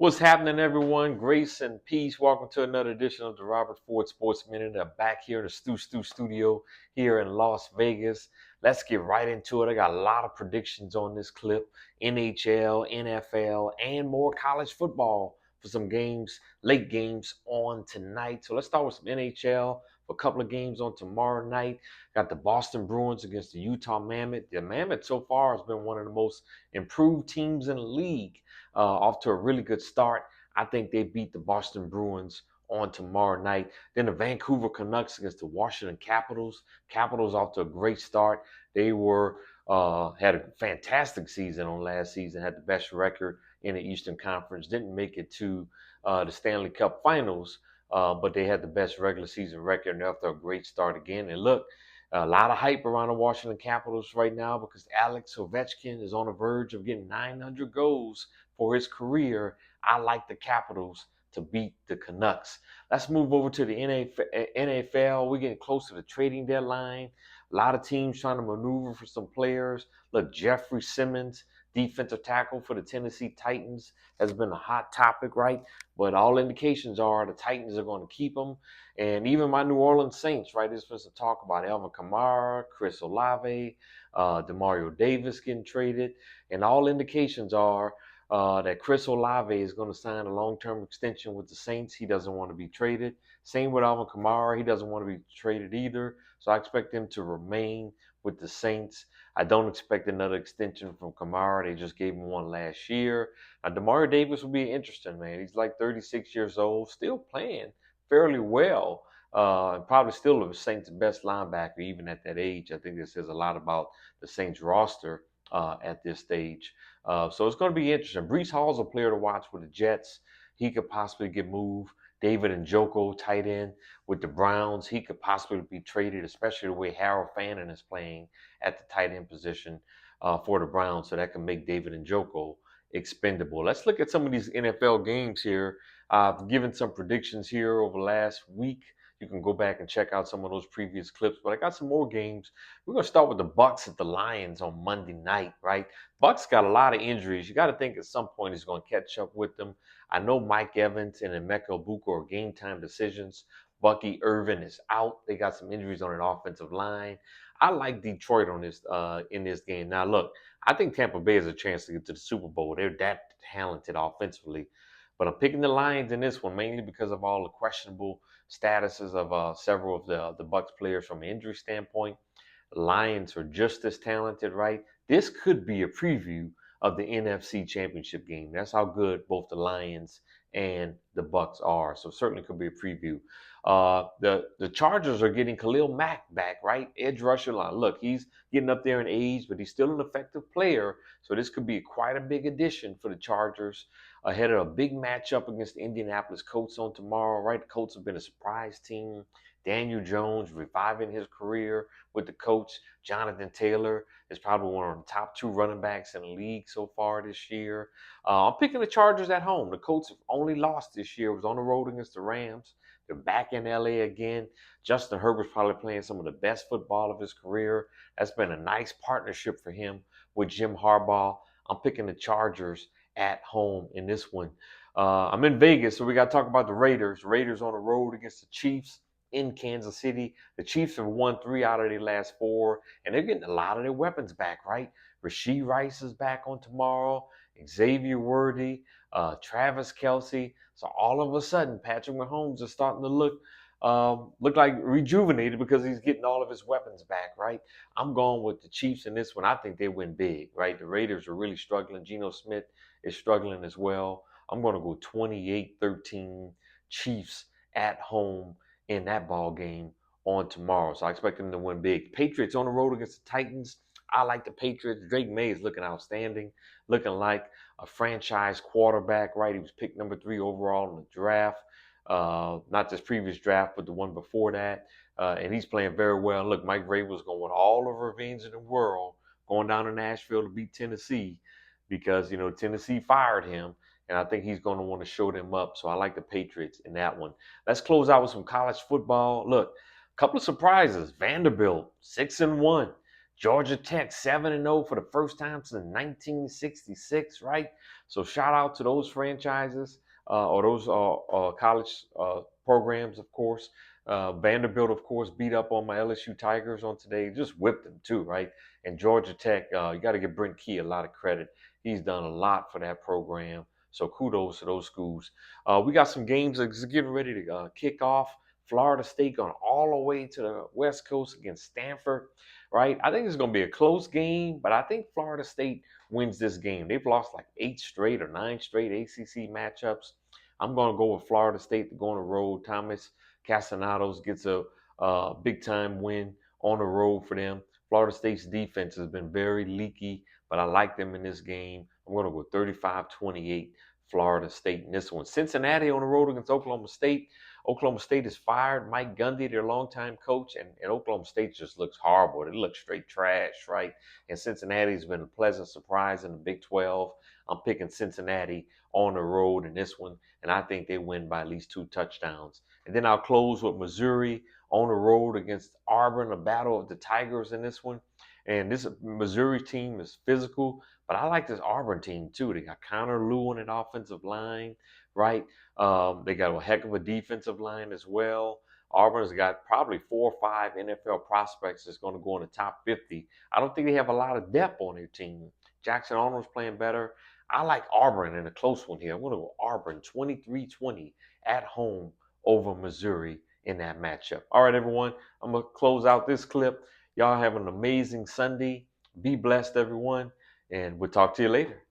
What's happening, everyone? Grace and peace. Welcome to another edition of the Robert Ford Sports Minute. I'm back here in the Stu studio here in Las Vegas. Let's get right into it. I got a lot of predictions on this clip: NHL, NFL, and more college football for some games, late games on tonight. So let's start with some NHL. For a couple of games on tomorrow night. Got the Boston Bruins against the Utah Mammoth. The Mammoth so far has been one of the most improved teams in the league, off to a really good start. I think they beat the Boston Bruins on tomorrow night. Then the Vancouver Canucks against the Washington Capitals. Capitals off to a great start. They were had a fantastic season on last season, had the best record in the Eastern Conference, didn't make it to the Stanley Cup Finals, but they had the best regular season record, and they're off to a great start again. And look, a lot of hype around the Washington Capitals right now because Alex Ovechkin is on the verge of getting 900 goals for his career. I like the Capitals to beat the Canucks. Let's move over to the NFL. We're getting close to the trading deadline. A lot of teams trying to maneuver for some players. Look, Jeffrey Simmons, defensive tackle for the Tennessee Titans, has been a hot topic, right? But all indications are the Titans are going to keep him. And even my New Orleans Saints, right? There's supposed to talk about Alvin Kamara, Chris Olave, Demario Davis getting traded. And all indications are that Chris Olave is going to sign a long-term extension with the Saints. He doesn't want to be traded. Same with Alvin Kamara. He doesn't want to be traded either. So I expect him to remain with the Saints. I don't expect another extension from Kamara. They just gave him one last year. Now, Demario Davis will be interesting, man. He's like 36 years old, still playing fairly well. And probably still the Saints' best linebacker, even at that age. I think this says a lot about the Saints roster at this stage. So it's going to be interesting. Brees Hall's a player to watch with the Jets. He could possibly get moved. David Njoku, tight end with the Browns, he could possibly be traded, especially the way Harold Fannin is playing at the tight end position for the Browns. So that can make David Njoku expendable. Let's look at some of these NFL games here. I've given some predictions here over the last week. You can go back and check out some of those previous clips, but I got some more games. We're going to start with the Bucks at the Lions on Monday night, right? Bucks got a lot of injuries. You got to think at some point he's going to catch up with them. I know Mike Evans and Emeka Egbuka are game time decisions. Bucky Irvin is out. They got some injuries on an offensive line. I like Detroit on this in this game. Now, look, I think Tampa Bay has a chance to get to the Super Bowl. They're that talented offensively. But I'm picking the Lions in this one mainly because of all the questionable statuses of several of the Bucks players from an injury standpoint. Lions are just as talented, right? This could be a preview of the NFC Championship game. That's how good both the Lions and the Bucks are. So certainly could be a preview. The Chargers are getting Khalil Mack back, right? Edge rusher line. Look, he's getting up there in age, but he's still an effective player. So this could be quite a big addition for the Chargers ahead of a big matchup against the Indianapolis Colts on tomorrow, right? The Colts have been a surprise team. Daniel Jones reviving his career with the coach. Jonathan Taylor is probably one of the top two running backs in the league so far this year. I'm picking the Chargers at home. The Colts have only lost this year. It was on the road against the Rams. They're back in LA again. Justin Herbert's probably playing some of the best football of his career. That's been a nice partnership for him with Jim Harbaugh. I'm picking the Chargers at home in this one. I'm in Vegas, so we got to talk about the Raiders. Raiders on the road against the Chiefs in Kansas City. The Chiefs have won 3 out of their last 4, and they're getting a lot of their weapons back, right? Rasheed Rice is back on tomorrow, Xavier Worthy, Travis Kelce. So all of a sudden, Patrick Mahomes is starting to look like rejuvenated because he's getting all of his weapons back, right? I'm going with the Chiefs in this one. I think they win big, right? The Raiders are really struggling. Geno Smith is struggling as well. I'm going to go 28-13 Chiefs at home in that ball game on tomorrow. So I expect them to win big. Patriots on the road against the Titans. I like the Patriots. Drake May is looking outstanding, looking like a franchise quarterback, right? He was picked number 3 overall in the draft. Not this previous draft, but the one before that. And he's playing very well. And look, Mike Vrabel's going with all the revenge in the world, going down to Nashville to beat Tennessee because, Tennessee fired him. And I think he's going to want to show them up. So I like the Patriots in that one. Let's close out with some college football. Look, a couple of surprises. Vanderbilt, 6-1. Georgia Tech 7-0 for the first time since 1966, right? So shout out to those franchises or those college programs, of course. Vanderbilt, of course, beat up on my LSU Tigers on today. Just whipped them too, right? And Georgia Tech, you got to give Brent Key a lot of credit. He's done a lot for that program. So kudos to those schools. We got some games that's getting ready to kick off. Florida State going all the way to the West Coast against Stanford, right? I think it's going to be a close game, but I think Florida State wins this game. They've lost like 8 straight or 9 straight ACC matchups. I'm going to go with Florida State to go on the road. Thomas Castellanos gets a big time win on the road for them. Florida State's defense has been very leaky, but I like them in this game. I'm going to go 35-28 Florida State in this one. Cincinnati on the road against Oklahoma State. Oklahoma State has fired Mike Gundy, their longtime coach, and Oklahoma State just looks horrible. It looks straight trash, right? And Cincinnati's been a pleasant surprise in the Big 12. I'm picking Cincinnati on the road in this one, and I think they win by at least 2 touchdowns. And then I'll close with Missouri on the road against Auburn, a battle of the Tigers in this one. And this Missouri team is physical, but I like this Auburn team too. They got Connor Lew on an offensive line, right? They got a heck of a defensive line as well. Auburn's got probably 4 or 5 NFL prospects that's going to go in the top 50. I don't think they have a lot of depth on their team. Jackson Arnold's playing better. I like Auburn in a close one here. I'm going to go Auburn 23-20 at home over Missouri in that matchup. All right, everyone. I'm going to close out this clip. Y'all have an amazing Sunday. Be blessed, everyone. And we'll talk to you later.